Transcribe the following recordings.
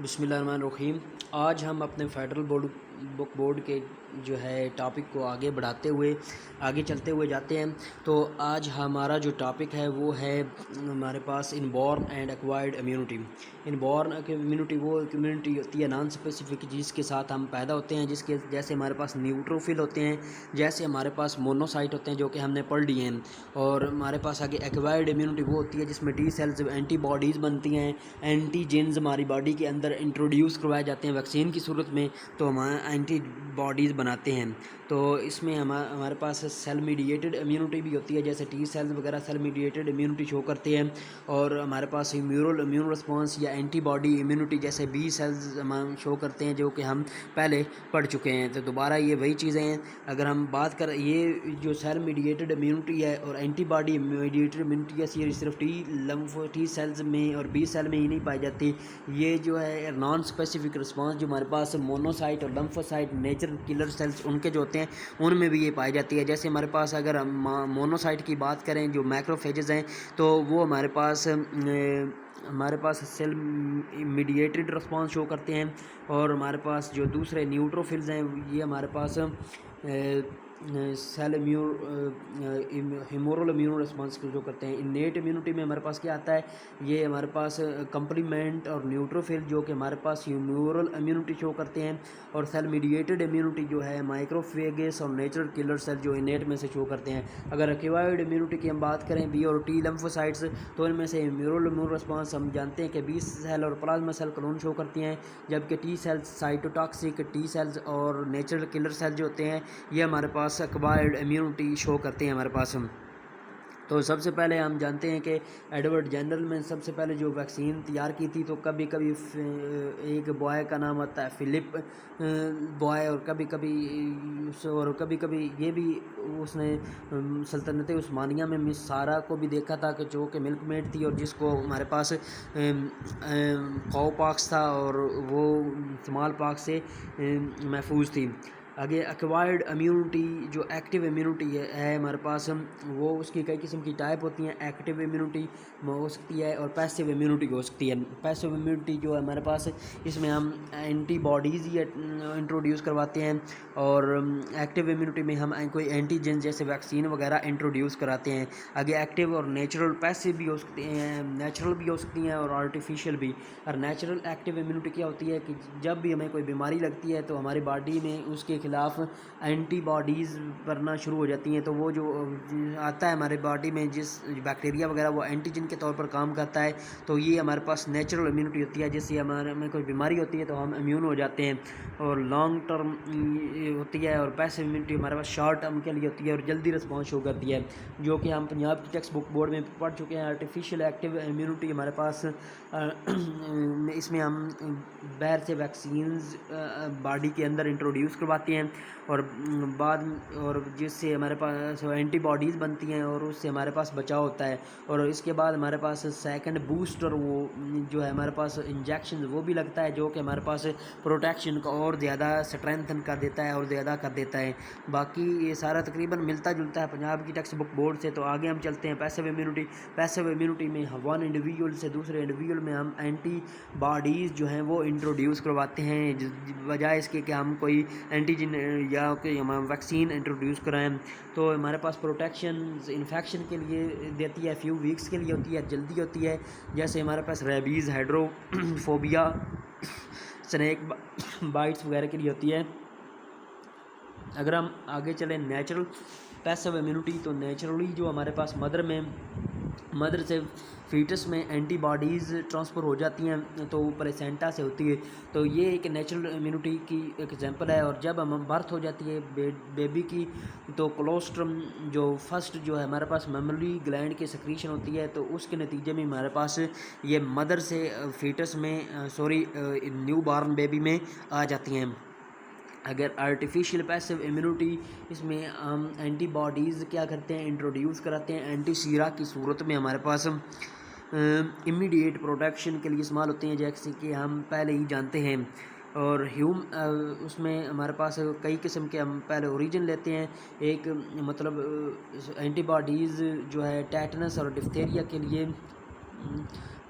बिस्मिल्लाहिर्रहमानिर्रहीम। आज हम अपने फेडरल बुक बोर्ड के जो है टॉपिक को आगे बढ़ाते हुए आगे चलते हुए जाते हैं। तो आज हमारा जो टॉपिक है वो है हमारे पास inborn and acquired immunity. Inborn immunity वो इम्यूनिटी होती है नॉन स्पेसिफिक, जिसके साथ हम पैदा होते हैं, जिसके जैसे हमारे पास न्यूट्रोफिल होते हैं, जैसे हमारे पास मोनोसाइट होते हैं जो कि हमने पढ़ लिए हैं। और हमारे पास आगे एक्वायर्ड इम्यूनिटी वो होती है जिसमें टी सेल्स एंटीबॉडीज़ बनती हैं, एंटीजेंस हमारी बॉडी के अंदर इंट्रोड्यूस करवाए जाते हैं वैक्सीन की सूरत में, तो हमारे एंटीबॉडीज़ बनाते हैं। तो इसमें हमारे पास सेल मीडिएटेड इम्यूनिटी भी होती है, जैसे टी सेल्स वगैरह सेल मीडिएटेड इम्यूनिटी शो करते हैं। और हमारे पास इम्यून रिस्पॉन्स या एंटीबॉडी इम्यूनिटी जैसे बी सेल्स हम शो करते हैं, जो कि हम पहले पढ़ चुके हैं। तो दोबारा ये वही चीज़ें हैं। अगर हम बात करें ये जो सेल मीडिएटेड इम्यूनिटी है और एंटीबॉडी मीडिएटेड इम्यूनिटी है, ये सिर्फ टी सेल्स में और बी सेल में ही नहीं पाई जाती। ये जो है नॉन स्पेसिफिक रिस्पांस जो हमारे पास मोनोसाइट और लम्फोसाइट नेचुरल किलर सेल्स उनके जो होते हैं उनमें भी ये पाई जाती है। जैसे हमारे पास अगर हम मोनोसाइट की बात करें जो मैक्रोफेजेस हैं, तो वो हमारे पास सेल मीडिएटेड रिस्पांस शो करते हैं। और हमारे पास जो दूसरे न्यूट्रोफिल्स हैं ये हमारे पास सेल ह्यूमोरल इम्यून रिस्पॉन्स जो करते हैं। इनेट इम्यूनिटी में हमारे पास क्या आता है, ये हमारे पास कंप्लीमेंट और न्यूट्रोफिल जो कि हमारे पास ह्यूमोरल इम्यूनिटी शो करते हैं। और सेल मीडिएटेड इम्यूनिटी जो है माइक्रोफेगेस और नेचुरल किलर सेल जो इनेट में से शो करते हैं। अगर एक्वायर्ड इम्यूनिटी की हम बात करें बी और टी लम्फोसाइट्स, तो इनमें से ह्यूमोरल इम्यून रिस्पॉन्स हम जानते हैं कि बी सेल और प्लाज्मा सेल क्लोन शो करती हैं, जबकि T cells cytotoxic T cells और नेचुरल किलर सेल जो होते हैं ये हमारे पास एक्वायर्ड इम्यूनिटी शो करते हैं हमारे पास। तो सबसे पहले हम जानते हैं कि एडवर्ड जेनर में सबसे पहले जो वैक्सीन तैयार की थी, तो कभी कभी एक बॉय का नाम आता है फिलिप बॉय, और कभी कभी ये भी उसने सल्तनत उस्मानिया में मिस सारा को भी देखा था कि जो कि मिल्क मेड थी और जिसको हमारे पास काऊ पॉक्स था और वो स्मॉल पॉक्स से महफूज थी। आगे एक्वायर्ड इम्यूनिटी जो एक्टिव इम्यूनिटी है हमारे पास, वो उसकी कई किस्म की टाइप होती हैं। एक्टिव इम्यूनिटी हो सकती है और पैसिव इम्यूनिटी हो सकती है। पैसिव इम्यूनिटी जो है हमारे पास, इसमें हम एंटीबॉडीज़ ही इंट्रोड्यूस करवाते हैं, और एक्टिव इम्यूनिटी में हम कोई एंटीजन जैसे वैक्सीन वगैरह इंट्रोड्यूस कराते हैं। आगे एक्टिव और नेचुरल पैसिव भी हो सकती हैं, नेचुरल भी हो सकती हैं और आर्टिफिशियल भी। और नेचुरल एक्टिव इम्यूनिटी क्या होती है कि जब भी हमें कोई बीमारी लगती है तो हमारी बॉडी में उसके खिलाफ एंटीबॉडीज़ बनना शुरू हो जाती हैं। तो वो जो आता है हमारे बॉडी में जिस बैक्टीरिया वगैरह, वो एंटीजन के तौर पर काम करता है। तो ये हमारे पास नेचुरल इम्यूनिटी होती है, जिससे हमारे में कोई बीमारी होती है तो हम इम्यून हो जाते हैं और लॉन्ग टर्म होती है। और पैसिव इम्यूनिटी हमारे पास शॉर्ट टर्म के लिए होती है और जल्दी रिस्पॉन्स शो करती है, जो कि हम पंजाब की टेक्स्ट बुक बोर्ड में पढ़ चुके हैं। आर्टिफिशियल एक्टिव इम्यूनिटी हमारे पास इसमें हम बाहर से वैक्सीन्स बॉडी के अंदर इंट्रोड्यूस करवाते हैं और जिससे हमारे पास एंटीबॉडीज़ बनती हैं और उससे हमारे पास बचाव होता है। और इसके बाद हमारे पास सेकंड बूस्टर वो जो है हमारे पास इंजेक्शन वो भी लगता है, जो कि हमारे पास प्रोटेक्शन को और ज़्यादा स्ट्रेंथन कर देता है और ज़्यादा कर देता है। बाकी ये सारा तकरीबन मिलता जुलता है पंजाब की टेक्स्ट बुक बोर्ड से। तो आगे हम चलते हैं पैसिव इम्यूनिटी। पैसिव इम्यूनिटी में वन इंडिविजुअल से दूसरे इंडिविजुअल में हम एंटीबॉडीज़ जो हैं वो इंट्रोड्यूस करवाते हैं, बजाय इसके कि हम कोई एंटीजन या कोई हम वैक्सीन इंट्रोड्यूस कराएं। तो हमारे पास प्रोटेक्शन इन्फेक्शन के लिए देती है, फ्यू वीक्स के लिए होती है, जल्दी होती है। जैसे हमारे पास रेबीज़, हाइड्रोफोबिया, स्नेक बाइट्स वगैरह के लिए होती है। अगर हम आगे चलें नेचुरल पैसिव इम्यूनिटी, तो नेचुरली जो हमारे पास मदर से फीटस में एंटीबॉडीज़ ट्रांसफ़र हो जाती हैं, तो वो प्लेसेंटा से होती है। तो ये एक नेचुरल इम्यूनिटी की एक एग्जांपल है। और जब हम बर्थ हो जाती है बेबी की, तो कोलोस्ट्रम जो फर्स्ट जो है हमारे पास मेमोरी ग्लैंड की सेक्रीशन होती है, तो उसके नतीजे में हमारे पास ये मदर से फीटस में न्यू बॉर्न बेबी में आ जाती हैं। अगर आर्टिफिशियल पैसिव इम्यूनिटी, इसमें हम एंटीबॉडीज़ क्या करते हैं, इंट्रोड्यूस कराते हैं एंटी सीरा की सूरत में, हमारे पास इमीडिएट प्रोटेक्शन के लिए इस्तेमाल होते हैं, जैसे कि हम पहले ही जानते हैं। और उसमें हमारे पास कई किस्म के हम पहले ओरिजिन लेते हैं। एक मतलब एंटीबॉडीज़ जो है टेटनस और डिप्थेरिया के लिए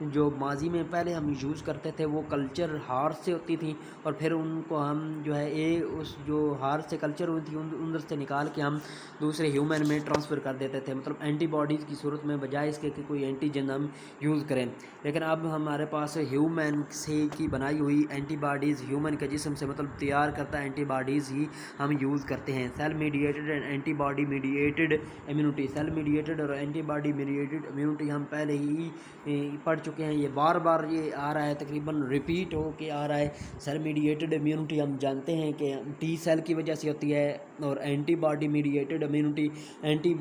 जो माजी में पहले हम यूज़ करते थे वो कल्चर हार्ट से होती थी, और फिर उनको हम जो है उस जो हार्ट से कल्चर हुई थी अंदर से निकाल के हम दूसरे ह्यूमन में ट्रांसफ़र कर देते थे, मतलब एंटीबॉडीज़ की सूरत में, बजाय इसके कि कोई एंटीजन हम यूज़ करें। लेकिन अब हमारे पास ह्यूमन से की बनाई हुई एंटीबॉडीज़, ह्यूमन के जिस्म से मतलब तैयार करता एंटीबॉडीज़ ही हम यूज़ करते हैं। Cell mediated and antibody mediated immunity, cell mediated और एंटीबॉडी मीडिएटेड इम्यूनिटी हम पहले ही पढ़ चुके हैं। ये बार बार ये आ रहा है, तकरीबन रिपीट हो के आ रहा है। सेल मीडिएटेड इम्यूनिटी हम जानते हैं कि टी सेल की वजह से होती है, और antibody mediated immunity anti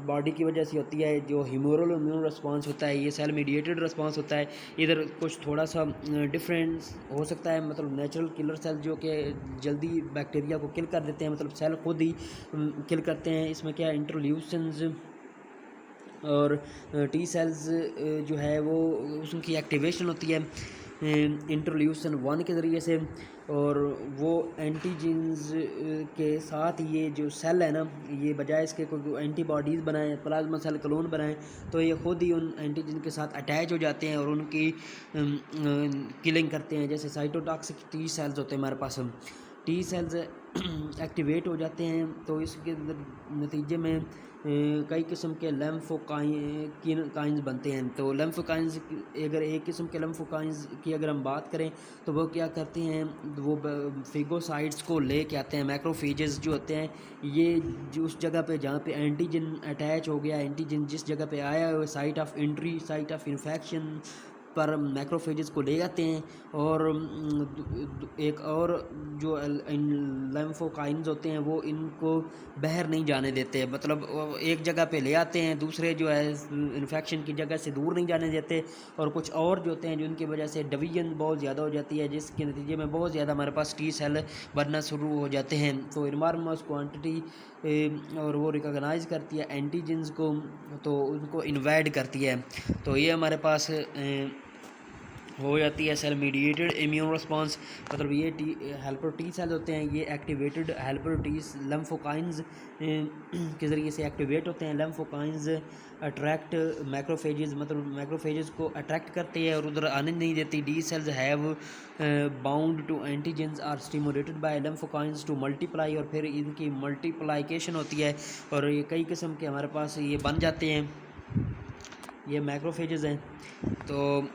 body की वजह से होती है। जो ह्यूमरल इम्यून रिस्पॉन्स होता है ये सेल मीडिएटेड रिस्पॉन्स होता है। इधर कुछ थोड़ा सा डिफरेंस हो सकता है, मतलब नेचुरल किलर सेल जो कि जल्दी बैक्टीरिया को किल कर देते हैं, मतलब सेल खुद ही किल करते हैं। इसमें क्या इंटरल्यूसेंस और टी सेल्स जो है वो उसकी एक्टिवेशन होती है इंटरल्यूसन 1 के ज़रिए से, और वो एंटीजेंस के साथ ये जो सेल है ना, ये बजाय इसके कोई एंटीबॉडीज़ बनाएं, प्लाज्मा सेल क्लोन बनाएं, तो ये खुद ही उन एंटीजन के साथ अटैच हो जाते हैं और उनकी किलिंग करते हैं। जैसे साइटोटॉक्सिक टी सेल्स होते हैं हमारे पास, टी सेल्स एक्टिवेट हो जाते हैं, तो इसके नतीजे में कई किस्म के लैम्फोकाइंस बनते हैं। तो लैम्फोकाइंस, अगर एक किस्म के लैम्फोकाइंस की अगर हम बात करें तो वो क्या करते हैं, वो फेगोसाइट्स को ले के आते हैं। मैक्रोफेजेस जो होते हैं ये जो उस जगह पे जहाँ पे एंटीजन अटैच हो गया, एंटीजन जिस जगह पे आया है site of entry, site of infection पर मैक्रोफेजेस को ले जाते हैं, और एक और जो लैम्फोकाइंस होते हैं वो इनको बाहर नहीं जाने देते, मतलब एक जगह पे ले आते हैं, दूसरे जो है इन्फेक्शन की जगह से दूर नहीं जाने देते। और कुछ और जो होते हैं जिनकी वजह से डिवीजन बहुत ज़्यादा हो जाती है, जिसके नतीजे में बहुत ज़्यादा हमारे पास टी सेल बनना शुरू हो जाते हैं। तो इनॉर्मस क्वांटिटी और वो रिकॉग्नाइज करती है एंटीजेंस को, तो उनको इन्वाइड करती है। तो ये हमारे पास हो जाती है सेल मीडिएटेड इम्यून रिस्पॉन्स, मतलब ये हेल्पर टी सेल होते हैं, ये एक्टिवेटेड हेल्पर टी लैम्फोकाइंस के ज़रिए से एक्टिवेट होते हैं। लैम्फोकाइंस अट्रैक्ट मैक्रोफेजेस, मतलब मैक्रोफेजेस को अट्रैक्ट करते हैं और उधर आने नहीं देती। D cells have bound to antigens are stimulated by lymphokines to multiply, और फिर इनकी मल्टीप्लाइकेशन होती है, और ये कई किस्म के हमारे पास ये बन जाते हैं, ये मैक्रोफेजेस हैं। तो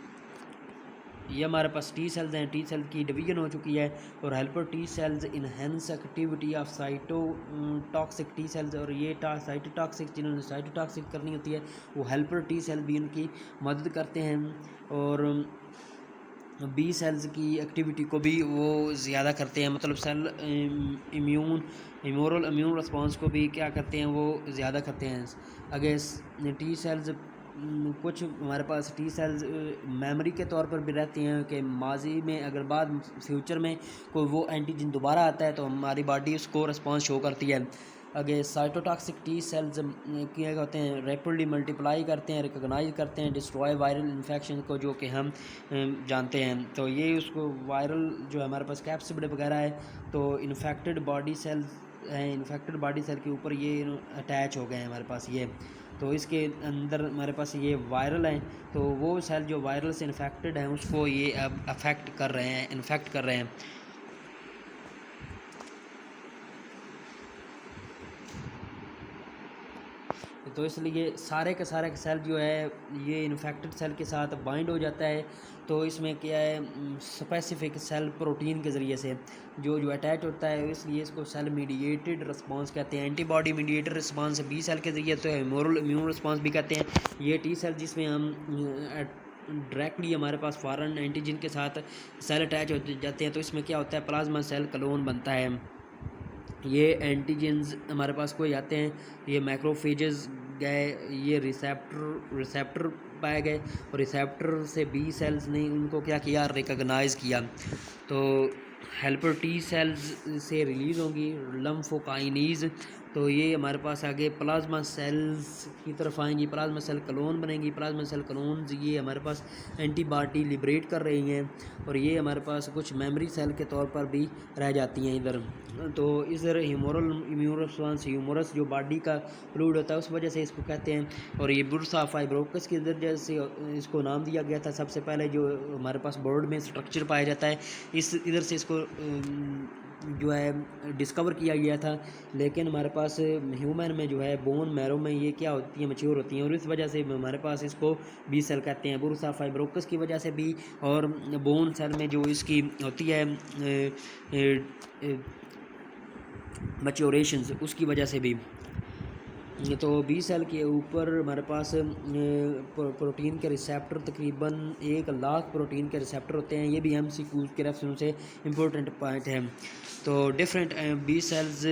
ये हमारे पास टी सेल्स हैं, टी सेल की डिवीजन हो चुकी है, और helper T cells enhance activity of cytotoxic T cells, और ये साइटोटॉक्सिक जिन्होंने साइटोटॉक्सिक करनी होती है वो हेल्पर टी सेल भी उनकी मदद करते हैं, और बी सेल्स की एक्टिविटी को भी वो ज़्यादा करते हैं, मतलब सेल इम्यूरल इम्यून रिस्पॉन्स को भी क्या करते हैं वो ज़्यादा करते हैं। अगर टी सेल्स कुछ हमारे पास टी सेल्स मेमोरी के तौर पर भी रहती हैं कि माजी में अगर बाद फ्यूचर में कोई वो एंटीजन दोबारा आता है तो हमारी बॉडी उसको रिस्पॉन्स शो करती है। अगर साइटोटॉक्सिक टी सेल्स क्या होते हैं, रैपिडली मल्टीप्लाई करते हैं, रिकॉग्नाइज करते हैं, डिस्ट्रॉय वायरल इन्फेक्शन को, जो कि हम जानते हैं। तो ये उसको वायरल जो हमारे पास कैप्सिड वगैरह है, तो इन्फेक्टेड बॉडी सेल्स हैं, इन्फेक्टेड बॉडी सेल के ऊपर ये अटैच हो गए हैं हमारे पास ये, तो इसके अंदर हमारे पास ये वायरल हैं, तो वो सेल जो वायरल से इन्फेक्टेड हैं उसको ये अब अफेक्ट कर रहे हैं, इन्फेक्ट कर रहे हैं। तो इसलिए सारे के सारे सेल जो है ये इन्फेक्टेड सेल के साथ बाइंड हो जाता है। तो इसमें क्या है, स्पेसिफिक सेल प्रोटीन के ज़रिए से जो अटैच होता है, इसलिए इसको सेल मीडिएटेड रिस्पांस कहते हैं। Antibody mediated response B cell के ज़रिए तो ह्यूमरल इम्यून रिस्पांस भी कहते हैं। ये टी सेल जिसमें हम डायरेक्टली हमारे पास फॉरेन एंटीजन के साथ सेल अटैच हो जाते हैं, तो इसमें क्या होता है, प्लाज्मा सेल क्लोन बनता है। ये एंटीजेंस हमारे पास कोई आते हैं, ये मैक्रोफेजेस गए, ये रिसेप्टर पाए गए, और रिसेप्टर से बी सेल्स ने उनको क्या किया, रिकॉग्नाइज़ किया। तो हेल्पर टी सेल्स से रिलीज़ होंगी लम्फोकाइनीज़, तो ये हमारे पास आगे प्लाज्मा सेल्स की तरफ आएंगी, प्लाज्मा सेल क्लोन बनेंगी, प्लाज्मा सेल क्लोन ये हमारे पास एंटीबॉडी लिबरेट कर रही हैं, और ये हमारे पास कुछ मेमोरी सेल के तौर पर भी रह जाती हैं इधर। तो इधर ह्यूमरल इम्यून रिस्पॉन्स, ह्यूमरस जो बॉडी का फ्लूइड होता है उस वजह से इसको कहते हैं। और ये बुर्सा फाइब्रोकस के इधर जैसे इसको नाम दिया गया था सबसे पहले, जो हमारे पास बोर्ड में स्ट्रक्चर पाया जाता है, इस इधर से इसको जो है डिस्कवर किया गया था। लेकिन हमारे पास ह्यूमन में जो है बोन मैरो में ये क्या होती है, मैच्योर होती हैं, और इस वजह से हमारे पास इसको बी सेल कहते हैं। बुर्सा फाइब्रोकस की वजह से भी, और बोन सेल में जो इसकी होती है मैच्योरेशंस, उसकी वजह से भी। तो बी सेल के ऊपर हमारे पास प्रोटीन के रिसेप्टर तकरीबन 1 लाख प्रोटीन के रिसेप्टर होते हैं। ये भी MCQ के रेफरेंस से इम्पोर्टेंट पॉइंट है। तो डिफरेंट बी सेल्स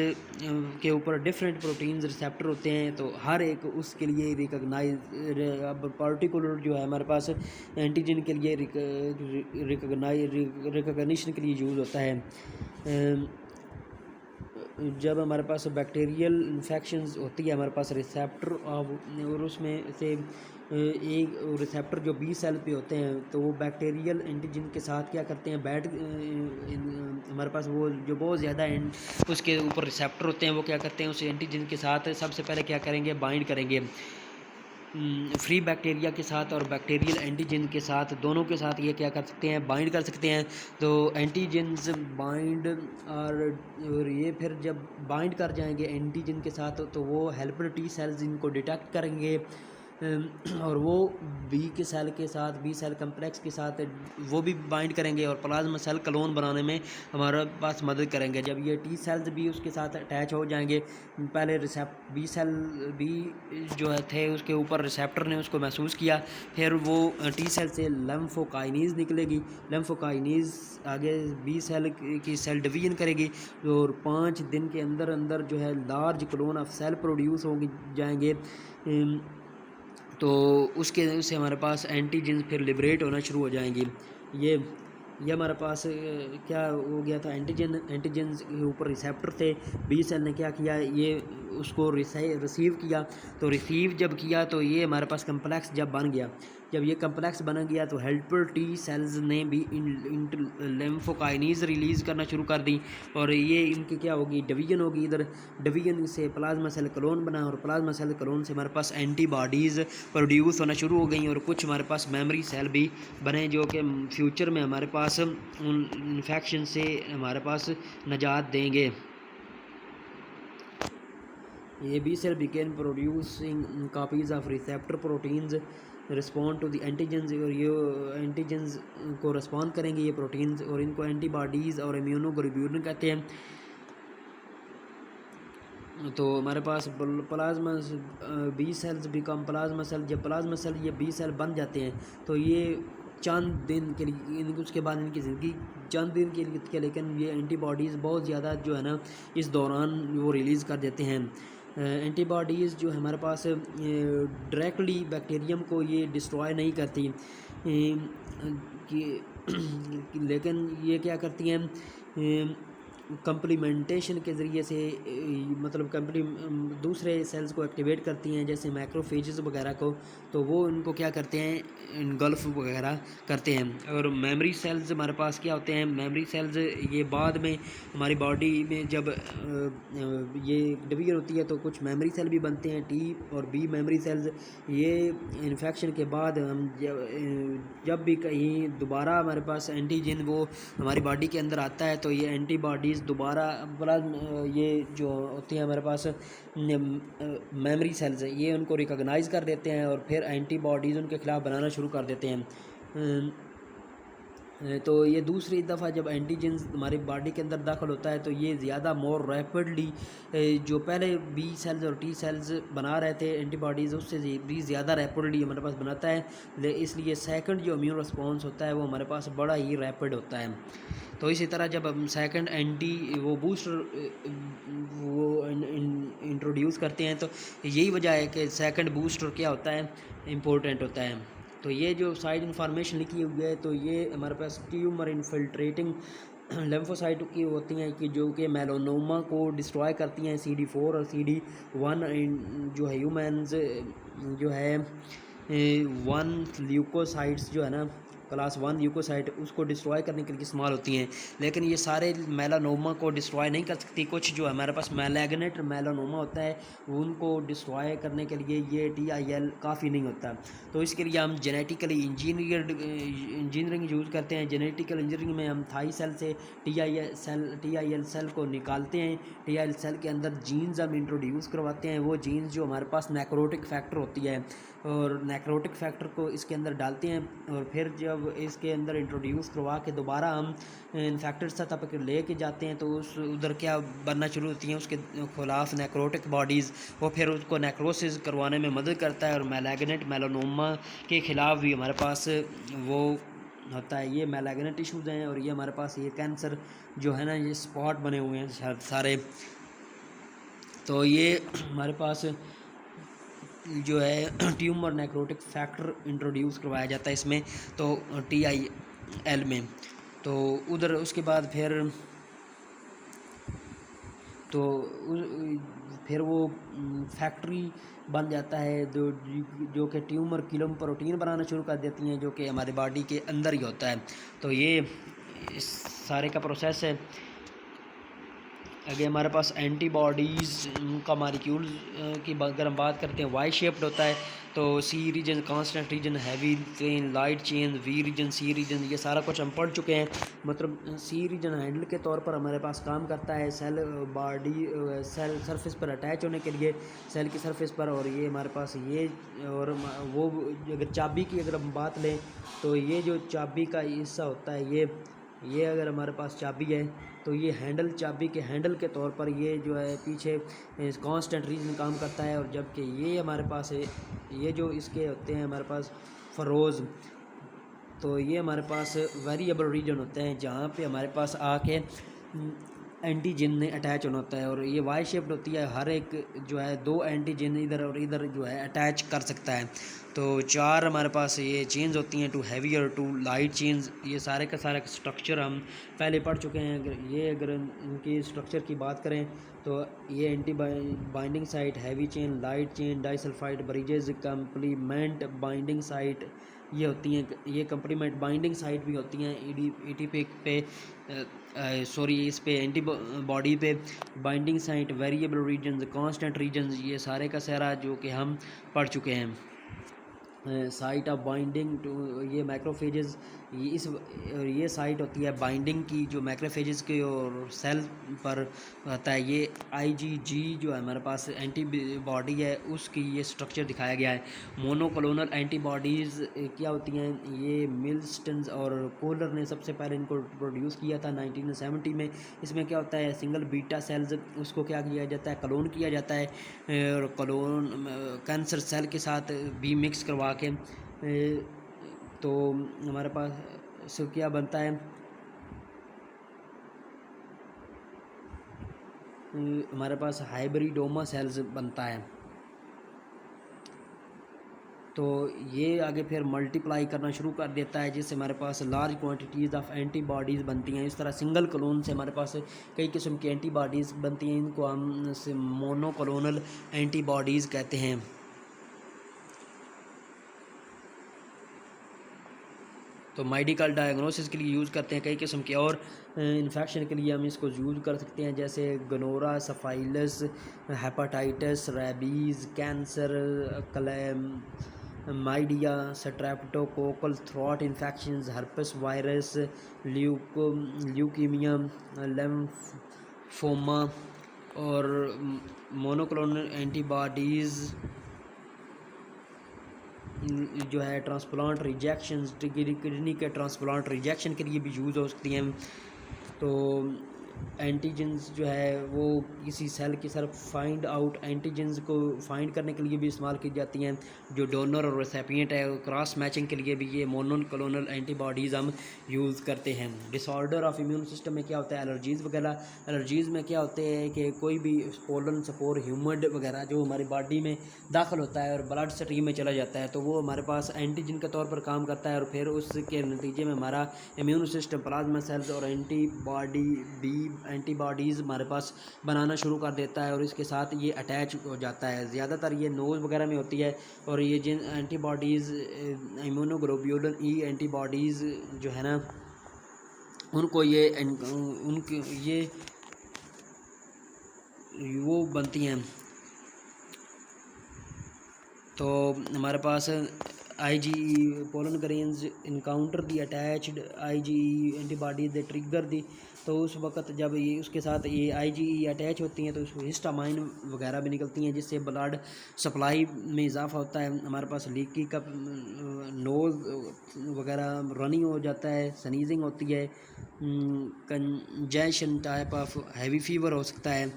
के ऊपर डिफरेंट प्रोटीन रिसेप्टर होते हैं, तो हर एक उसके लिए रिकग्नाइज, अब पर्टिकुलर जो है हमारे पास एंटीजन के लिए रिकग्निशन के लिए यूज़ होता है। जब हमारे पास बैक्टीरियल इन्फेक्शंस होती है हमारे पास रिसेप्टर, और उसमें से एक रिसेप्टर जो बी सेल पे होते हैं, तो वो बैक्टीरियल एंटीजन के साथ क्या करते हैं, हमारे पास वो जो बहुत ज़्यादा उसके ऊपर रिसेप्टर होते हैं, वो क्या करते हैं उस एंटीजन के साथ सबसे पहले क्या करेंगे, बाइंड करेंगे। फ्री बैक्टीरिया के साथ और बैक्टीरियल एंटीजन के साथ, दोनों के साथ ये क्या कर सकते हैं, बाइंड कर सकते हैं। तो एंटीजन्स बाइंड, और ये फिर जब बाइंड कर जाएंगे एंटीजन के साथ, तो वो हेल्पर टी सेल्स इनको डिटेक्ट करेंगे, और वो बी के सेल के साथ, बी सेल कम्प्लेक्स के साथ वो भी बाइंड करेंगे, और प्लाज्मा सेल क्लोन बनाने में हमारे पास मदद करेंगे। जब ये टी सेल्स भी उसके साथ अटैच हो जाएंगे, पहले बी सेल बी जो है थे उसके ऊपर रिसेप्टर ने उसको महसूस किया, फिर वो टी सेल से लिम्फोकाइनेज निकलेगी, लिम्फोकाइनेज आगे बी सेल की सेल डिवीजन करेगी, और 5 दिन के अंदर अंदर जो है large clone of cell produce हो जाएंगे। तो उससे हमारे पास एंटीजन फिर लिबरेट होना शुरू हो जाएंगी। ये हमारे पास क्या हो गया था, एंटीजन के ऊपर रिसेप्टर थे, बी सेल ने क्या किया, ये उसको रिसीव किया। तो रिसीव जब किया तो ये हमारे पास कम्प्लेक्स जब बन गया, जब ये कम्प्लेक्स बन गया तो हेल्पर टी सेल्स ने भी लिम्फोकाइनेज रिलीज़ करना शुरू कर दी, और ये इनकी क्या होगी, डिवीजन होगी। इधर डिवीजन से प्लाज्मा सेल क्लोन बना, और प्लाज्मा सेल क्लोन से हमारे पास एंटीबॉडीज़ प्रोड्यूस होना शुरू हो गई, और कुछ हमारे पास मेमोरी सेल भी बने, जो कि फ्यूचर में हमारे पास उन इन्फेक्शन से हमारे पास निजात देंगे। ये B cell begin producing copies of receptor proteins respond to the antigens, और ये एंटीजन्स को रिस्पॉन्ड करेंगे ये प्रोटीन्स, और इनको एंटीबॉडीज़ और इम्यूनोग्लोब्यूलिन कहते हैं। तो हमारे पास plasma B cells become plasma cell, जब प्लाज्मा सेल ये बी सेल बन जाते हैं तो ये चंद दिन के लिए, उसके बाद इनकी ज़िंदगी चंद दिन के लिए, लेकिन ये एंटीबॉडीज़ बहुत ज़्यादा जो है ना इस दौरान वो रिलीज़ कर देते हैं। एंटीबॉडीज़ जो हमारे पास डायरेक्टली बैक्टीरियम को ये डिस्ट्रॉय नहीं करती, लेकिन ये क्या करती हैं, कंप्लीमेंटेशन के ज़रिए से, मतलब दूसरे सेल्स को एक्टिवेट करती हैं, जैसे मैक्रोफेजेस वगैरह को, तो वो इनको क्या करते हैं, इनगल्फ वगैरह करते हैं। और मेमोरी सेल्स हमारे पास क्या होते हैं, मेमोरी सेल्स ये बाद में हमारी बॉडी में जब ये डिवीजन होती है तो कुछ मेमोरी सेल भी बनते हैं, टी और बी मेमोरी सेल्स। ये इन्फेक्शन के बाद हम जब भी कहीं दोबारा हमारे पास एंटीजन वो हमारी बॉडी के अंदर आता है, तो ये एंटीबॉडीज़ दोबारा ये जो होती हैं हमारे पास मेमोरी सेल्स, ये उनको रिकॉग्नाइज़ कर देते हैं, और फिर एंटीबॉडीज़ उनके ख़िलाफ़ बनाना शुरू कर देते हैं। तो ये दूसरी दफ़ा जब एंटीजन हमारी बॉडी के अंदर दाखिल होता है, तो ये ज़्यादा मोर रैपिडली, जो पहले बी सेल्स और टी सेल्स बना रहे थे एंटीबॉडीज़, उससे भी ज़्यादा रैपिडली हमारे पास बनाता है। इसलिए सेकंड जो इम्यून रिस्पॉन्स होता है वो हमारे पास बड़ा ही रैपिड होता है। तो इसी तरह जब हम सेकंड वो बूस्टर वो इंट्रोड्यूस करते हैं, तो यही वजह है कि सेकंड बूस्टर क्या होता है, इम्पोर्टेंट होता है। तो ये जो साइड इन्फॉर्मेशन लिखी हुई है, तो ये हमारे पास ट्यूमर इन्फिल्ट्रेटिंग लेम्फोसाइट की होती हैं कि जो कि मेलानोमा को डिस्ट्रॉय करती हैं, CD4 और CD1 जो है ह्यूमन्स जो है 1 ल्यूकोसाइट्स जो है ना क्लास 1 ल्यूकोसाइट उसको डिस्ट्रॉय करने के लिए इस्तेमाल होती हैं। लेकिन ये सारे मेलानोमा को डिस्ट्रॉय नहीं कर सकती। कुछ जो है हमारे पास मैलेग्नेट मेलानोमा होता है, उनको डिस्ट्रॉय करने के लिए ये TIL काफ़ी नहीं होता। तो इसके लिए हम जेनेटिकली इंजीनियरिंग यूज़ करते हैं। जेनेटिकल इंजीनियरिंग में हम थाई सेल से TIL सेल को निकालते हैं। TIL सेल के अंदर जीन्स हम इंट्रोड्यूस करवाते हैं। वो जीन्स जो हमारे पास नेक्रोटिक फैक्टर होती है, और नेक्रोटिक फैक्टर को इसके अंदर डालते हैं, और फिर जब इसके अंदर इंट्रोड्यूस करवा के दोबारा हम इन्फेक्टेड सतह पर ले के जाते हैं, तो उस उधर क्या बनना शुरू होती हैं उसके खिलाफ नेक्रोटिक बॉडीज़, वो फिर उसको नेक्रोसिस करवाने में मदद करता है। और मैलेग्नेट मेलानोमा के ख़िलाफ़ भी हमारे पास वो होता है। ये मैलेग्नेट टिश्यूज़ हैं, और ये हमारे पास ये कैंसर जो है ना, ये स्पॉट बने हुए हैं सारे। तो ये हमारे पास जो है ट्यूमर नेक्रोटिक फैक्टर इंट्रोड्यूस करवाया जाता है इसमें, तो TIL में। तो उधर उसके बाद तो फिर वो फैक्ट्री बन जाता है जो कि ट्यूमर किलम प्रोटीन बनाना शुरू कर देती हैं, जो कि हमारी बॉडी के अंदर ही होता है। तो ये इस सारे का प्रोसेस है। आगे हमारे पास एंटीबॉडीज़ का मालिक्यूल की अगर हम बात करते हैं, वाई शेप्ड होता है। तो C region, constant region, heavy chain, light chain, V region, C region, ये सारा कुछ हम पढ़ चुके हैं। मतलब C रीजन हैंडल के तौर पर हमारे पास काम करता है सेल बॉडी सेल सरफेस पर अटैच होने के लिए, सेल की सरफेस पर। और ये हमारे पास ये, और वो अगर चाबी की अगर हम बात लें, तो ये जो चाबी का हिस्सा होता है, ये अगर हमारे पास चाबी है, तो ये हैंडल, चाबी के हैंडल के तौर पर ये जो है पीछे कांस्टेंट रीजन काम करता है। और जबकि ये हमारे पास है, ये जो इसके होते हैं हमारे पास फरोज़, तो ये हमारे पास वेरिएबल रीजन होते हैं, जहाँ पे हमारे पास आके एंटीजन ने अटैच होना होता है। और ये वाई शेप्ड होती है, हर एक जो है 2 एंटीजन इधर और इधर जो है अटैच कर सकता है। तो 4 हमारे पास ये चेंज होती हैं, 2 हैवी और 2 लाइट चेंज। ये सारे का सारा स्ट्रक्चर हम पहले पढ़ चुके हैं। अगर इनकी स्ट्रक्चर की बात करें, तो ये anti binding site, heavy chain, light chain, disulphide bridges, complement binding site ये होती हैं। ये कंप्लीमेंट बाइंडिंग साइट भी होती हैं ATP पे, इस पे एंटीबॉडी पे binding site, variable regions, constant regions, ये सारे का सारा जो कि हम पढ़ चुके हैं। साइट ऑफ बाइंडिंग टू ये मैक्रोफेजेस, ये साइट होती है बाइंडिंग की, जो मैक्रोफेजेस के और सेल पर होता है। ये IgG जो है हमारे पास एंटीबॉडी है, उसकी ये स्ट्रक्चर दिखाया गया है। मोनोक्लोनल एंटीबॉडीज़ क्या होती हैं, ये मिल्स्टन और कोलर ने सबसे पहले इनको प्रोड्यूस किया था 1970 में। इसमें क्या होता है, सिंगल बीटा सेल्स उसको क्या किया जाता है, क्लोन किया जाता है, और क्लोन कैंसर सेल के साथ भी मिक्स करवा के तो हमारे पास से क्या बनता है, हमारे पास हाइब्रिडोमा सेल्स बनता है। तो ये आगे फिर मल्टीप्लाई करना शुरू कर देता है, जिससे हमारे पास लार्ज क्वांटिटीज़ ऑफ एंटीबॉडीज़ बनती हैं। इस तरह सिंगल क्लोन से हमारे पास कई किस्म की एंटीबॉडीज़ बनती हैं। इनको हम मोनोक्लोनल एंटीबॉडीज़ कहते हैं। तो मेडिकल डायग्नोसिस के लिए यूज़ करते हैं। कई किस्म के और इन्फेक्शन के लिए हम इसको यूज़ कर सकते हैं, जैसे gonorrhoea, syphilis, hepatitis, rabies, cancer, chlamydia, streptococcal throat infections, herpes virus, leukaemia, lymphoma. और मोनोक्लोनल एंटीबॉडीज़ जो है ट्रांसप्लांट रिजेक्शन, किडनी के ट्रांसप्लांट रिजेक्शन के लिए भी यूज़ हो सकती हैं। तो एंटीजेंस जो है वो किसी सेल की तरफ फाइंड आउट एंटीजेंस को फाइंड करने के लिए भी इस्तेमाल की जाती हैं। जो डोनर और रेसिपिएंट है, क्रॉस मैचिंग के लिए भी ये मोनोक्लोनल एंटीबॉडीज़ हम यूज़ करते हैं। डिसऑर्डर ऑफ इम्यून सिस्टम में क्या होता है, एलर्जीज़ वगैरह। एलर्जीज़ में क्या होते हैं कि कोई भी पोलन स्पोर ह्यूमड वगैरह जो हमारी बॉडी में दाखिल होता है और ब्लड स्ट्रीम में चला जाता है, तो वो हमारे पास एंटीजन के तौर पर काम करता है और फिर उसके नतीजे में हमारा इम्यून सिस्टम प्लाज्मा सेल्स और एंटीबॉडीज़ हमारे पास बनाना शुरू कर देता है और इसके साथ ये अटैच हो जाता है। ज़्यादातर ये नोज़ वगैरह में होती है और ये जिन एंटीबॉडीज़ इम्यूनोग्लोब्यूलिन ई एंटीबॉडीज़ जो है ना, उनको ये वो बनती हैं। तो हमारे पास IgE पोलन ग्रेन्स इनकाउंटर दी अटैच्ड IgE एंटीबॉडीज दे ट्रिगर दी। तो उस वक्त जब ये उसके साथ ये IgE अटैच होती हैं तो उसको हिस्टामाइन वगैरह भी निकलती हैं, जिससे ब्लड सप्लाई में इजाफा होता है। हमारे पास लीकी का नोज़ वगैरह रनिंग हो जाता है, सनीजिंग होती है, congestion type of heavy fever हो सकता है।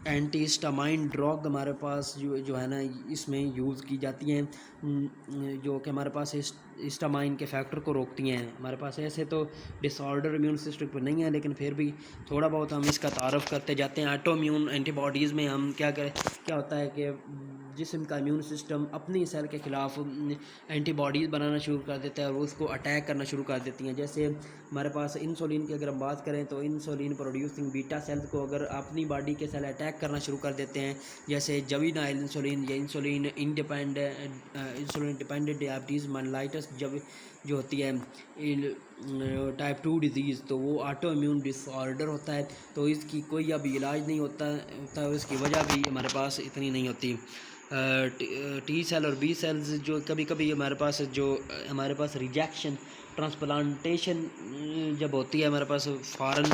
एंटी हिस्टामाइन ड्रग हमारे पास जो है ना इसमें यूज़ की जाती हैं, जो कि हमारे पास हिस्टामाइन के फैक्टर को रोकती हैं। हमारे पास ऐसे तो डिसऑर्डर इम्यून सिस्टम पर नहीं है, लेकिन फिर भी थोड़ा बहुत हम इसका तारफ़ करते जाते हैं। ऑटो इम्यून एंटीबॉडीज़ में हम क्या होता है कि जिस्म का इम्यून सिस्टम अपनी सेल के ख़िलाफ़ एंटीबॉडीज़ बनाना शुरू कर देता है और उसको अटैक करना शुरू कर देती हैं। जैसे हमारे पास इंसुलिन की अगर हम बात करें तो इंसुलिन प्रोड्यूसिंग बीटा सेल्स को अगर अपनी बॉडी के सेल अटैक करना शुरू कर देते हैं, जैसे जवीनाइल इंसुलिन या इंसुलिन डिपेंडेंट डायबिटीज़ मेलाइटस जब जो होती है टाइप 2 डिज़ीज़, तो वो ऑटो इम्यून डिसऑर्डर होता है। तो इसकी कोई अभी इलाज नहीं होता उसकी वजह भी हमारे पास इतनी नहीं होती। टी सेल और बी सेल्स जो कभी कभी हमारे पास रिजेक्शन ट्रांसप्लांटेशन जब होती है, हमारे पास फॉरेन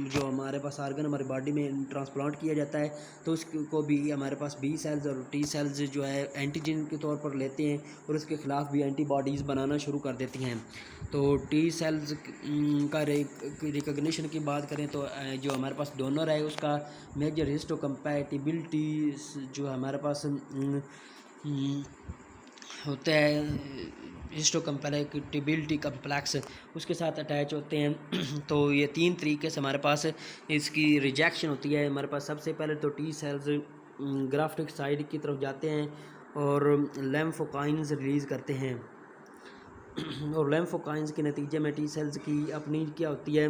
जो हमारे पास आर्गन हमारी बॉडी में ट्रांसप्लांट किया जाता है, तो उसको भी हमारे पास बी सेल्स और टी सेल्स जो है एंटीजन के तौर पर लेते हैं और उसके ख़िलाफ़ भी एंटीबॉडीज़ बनाना शुरू कर देती हैं। तो टी सेल्स का रिकग्निशन की बात करें तो जो हमारे पास डोनर है उसका मेजर हिस्टोकम्पैटिबिलिटी जो हमारे पास होता है हिस्टोकम्पैटिबिलिटी कम्प्लेक्स उसके साथ अटैच होते हैं। तो ये 3 तरीके से हमारे पास इसकी रिजेक्शन होती है। हमारे पास सबसे पहले तो टी सेल्स ग्राफ्टिक साइड की तरफ जाते हैं और लैम्फोकाइंस रिलीज़ करते हैं और लैम्फोकाइंस के नतीजे में टी सेल्स की अपनी क्या होती है,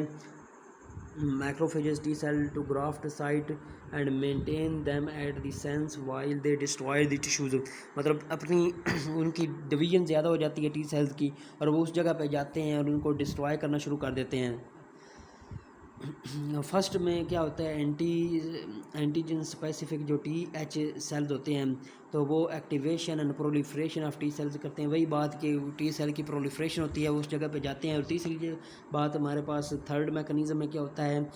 macrophages T cell to graft site and maintain them at the sense while they destroy the tissues. मतलब अपनी उनकी डिवीजन ज़्यादा हो जाती है टी सेल्स की और वो उस जगह पे जाते हैं और उनको डिस्ट्रॉय करना शुरू कर देते हैं। फर्स्ट में क्या होता है, एंटीजन स्पेसिफिक जो TH सेल्स होते हैं, तो वो activation and proliferation of T cells करते हैं। वही बात कि टी सेल की प्रोलिफरेशन होती है, उस जगह पे जाते हैं। और तीसरी बात हमारे पास थर्ड मैकेनिज़्म में क्या होता है,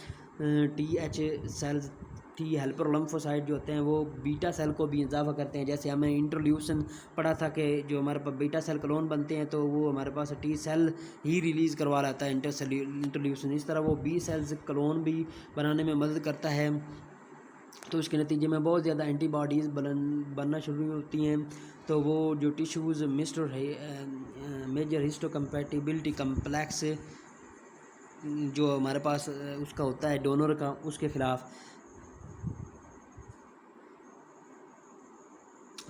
TH सेल्स टी हेल्पर लम्फोसाइट जो होते हैं वो बीटा सेल को भी इजाफा करते हैं। जैसे हमें इंट्रोल्यूसन पढ़ा था कि जो हमारे पास बीटा सेल क्लोन बनते हैं तो वो हमारे पास टी सेल ही रिलीज़ करवा लाता है इंट्रोल्यूसन। इस तरह वो बी सेल्स क्लोन भी बनाने में मदद करता है। तो उसके नतीजे में बहुत ज़्यादा एंटीबॉडीज़ बनना शुरू होती हैं। तो वो जो टिश्यूज़ मेजर हिस्टोकम्पैटिबिलिटी कम्प्लेक्स जो हमारे पास उसका होता है डोनर का, उसके ख़िलाफ़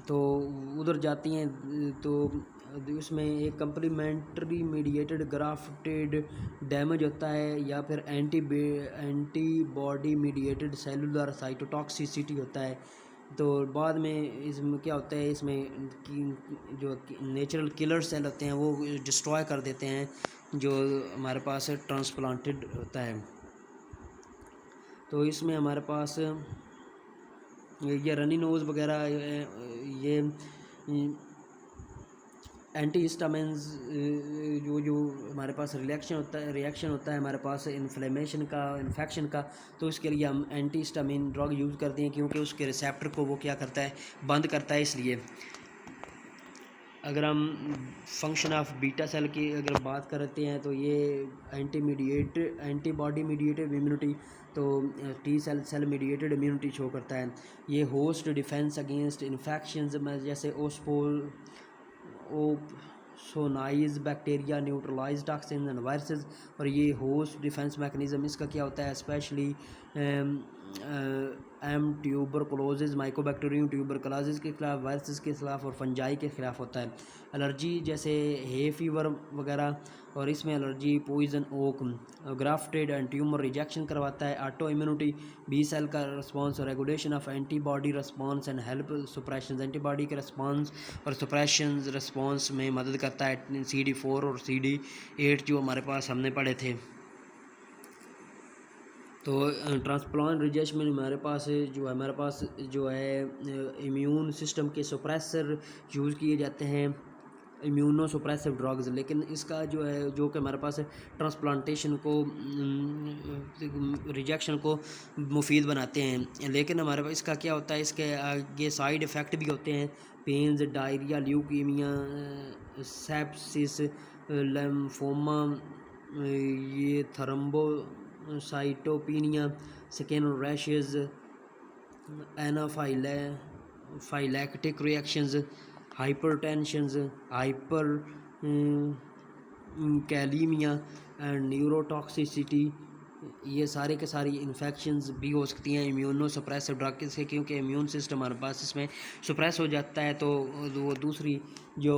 तो उधर जाती हैं। तो उसमें एक कंप्लीमेंट्री मीडिएटेड ग्राफ्टेड डैमेज होता है या फिर एंटीबॉडी मीडिएटेड सेलुलर साइटोटॉक्सिसिटी होता है। तो बाद में इसमें क्या होता है, इसमें जो नेचुरल किलर सेल होते हैं वो डिस्ट्रॉय कर देते हैं जो हमारे पास ट्रांसप्लांटेड होता है। तो इसमें हमारे पास ये रनी नोज़ वगैरह ये एंटी हिस्टामिन्स जो हमारे पास रिएक्शन होता है हमारे पास इन्फ्लेमेशन का, इन्फेक्शन का, तो उसके लिए हम एंटी हिस्टामिन ड्रग यूज़ करते हैं क्योंकि उसके रिसेप्टर को वो क्या करता है, बंद करता है। इसलिए अगर हम फंक्शन ऑफ बीटा सेल की अगर बात करते हैं तो ये एंटीबॉडी मीडिएटेड इम्यूनिटी, तो T cell cell mediated immunity show करता है। ये होस्ट डिफेंस अगेंस्ट इन्फेक्शंस में जैसे opsonize bacteria, neutralize toxin and viruses. और ये होस्ट डिफेंस मैकेनिज्म इसका क्या होता है, specially M tuberculosis, mycobacterium tuberculosis के खिलाफ, वायरसेस के खिलाफ और फंजाई के खिलाफ होता है। एलर्जी जैसे हे फीवर वगैरह, और इसमें allergy poison oak, grafted and tumour rejection करवाता है। ऑटो इम्यूनिटी बी सेल का रिस्पांस और regulation of antibody response and help suppression, antibody के रिस्पांस और सुप्रेशन रिस्पांस में मदद करता है। CD4 और CD8 जो हमारे पास हमने पढ़े थे। तो ट्रांसप्लांट रिजेक्शन में हमारे पास जो है इम्यून सिस्टम के सुप्रेसर यूज़ किए जाते हैं, इम्यूनो सुप्रेसिव ड्रग्स। लेकिन इसका जो कि हमारे पास ट्रांसप्लांटेशन को रिजेक्शन को मुफीद बनाते हैं। लेकिन हमारे पास इसका क्या होता है, इसके आगे साइड इफ़ेक्ट भी होते हैं, pains, diarrhoea, leukaemia, sepsis, lymphoma, ये thrombocytopenia, skin rashes, anaphylactic reactions, hypertensions, hyperkalaemia and neurotoxicity. ये सारे के सारी इन्फेक्शंस भी हो सकती हैं इम्यूनो सप्रेसिव ड्रग से, क्योंकि इम्यून सिस्टम हमारे पास इसमें सप्रेस हो जाता है। तो वो दूसरी जो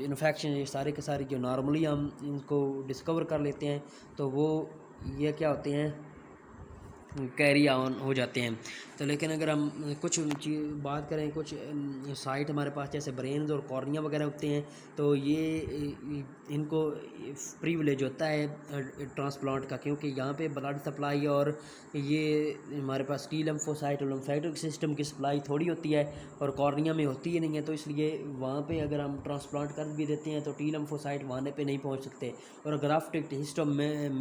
इन्फेक्शन, ये सारे के सारे जो नॉर्मली हम इनको डिस्कवर कर लेते हैं, तो वो ये क्या होते हैं, कैरी ऑन हो जाते हैं। तो लेकिन अगर हम कुछ बात करें, कुछ साइट हमारे पास जैसे ब्रेन्स और कॉर्निया वगैरह होते हैं, तो ये इनको प्रिविलेज होता है ट्रांसप्लांट का, क्योंकि यहाँ पे ब्लड सप्लाई और ये हमारे पास टी लिम्फोसाइट और लिम्फेटिक सिस्टम की सप्लाई थोड़ी होती है और कॉर्निया में होती ही नहीं है। तो इसलिए वहाँ पे अगर हम ट्रांसप्लांट कर भी देते हैं तो टी लिम्फोसाइट वहाँ पे नहीं पहुँच सकते। और ग्राफ्टिक हिस्टो में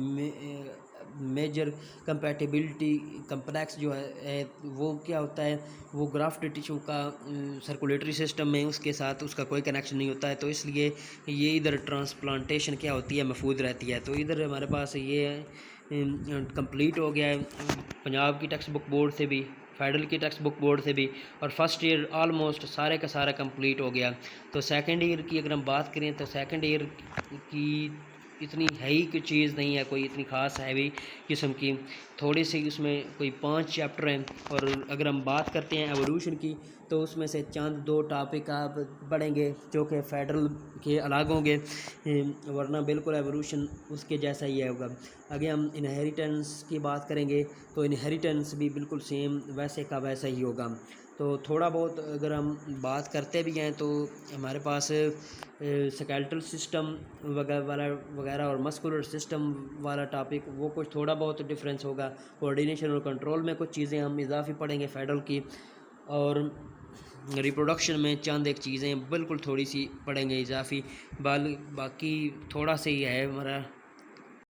मेजर कंपैटिबिलिटी कम्प्लेक्स जो है वो क्या होता है, वो ग्राफ्टेड टिश्यू का सर्कुलेटरी सिस्टम में उसके साथ उसका कोई कनेक्शन नहीं होता है। तो इसलिए ये इधर ट्रांसप्लांटेशन क्या होती है, महफूज रहती है। तो इधर हमारे पास ये कंप्लीट हो गया है पंजाब की टेक्स्ट बुक बोर्ड से भी, फेडरल की टेक्स्ट बुक बोर्ड से भी, और फर्स्ट ईयर ऑलमोस्ट सारे का सारा कंप्लीट हो गया। तो सेकंड ईयर की अगर हम बात करें तो सेकंड ईयर की इतनी हैवी कोई चीज़ नहीं है, कोई इतनी ख़ास हैवी किस्म की, थोड़ी सी उसमें कोई 5 चैप्टर हैं। और अगर हम बात करते हैं एवोल्यूशन की, तो उसमें से चंद 2 टॉपिक आप पढ़ेंगे जो कि फेडरल के अलग होंगे, वरना बिल्कुल एवोल्यूशन उसके जैसा ही होगा। आगे हम इनहेरिटेंस की बात करेंगे, तो इनहेरिटेंस भी बिल्कुल सेम वैसे का वैसा ही होगा। तो थोड़ा बहुत अगर हम बात करते भी हैं तो हमारे पास स्केलेटल सिस्टम वगैरह और मस्कुलर सिस्टम वाला टॉपिक, वो कुछ थोड़ा बहुत डिफरेंस होगा। कोऑर्डिनेशन और कंट्रोल में कुछ चीज़ें हम इजाफी पढ़ेंगे फेडरल की, और रिप्रोडक्शन में चंद एक चीज़ें बिल्कुल थोड़ी सी पढ़ेंगे इजाफी। बाकी थोड़ा सा ही है हमारा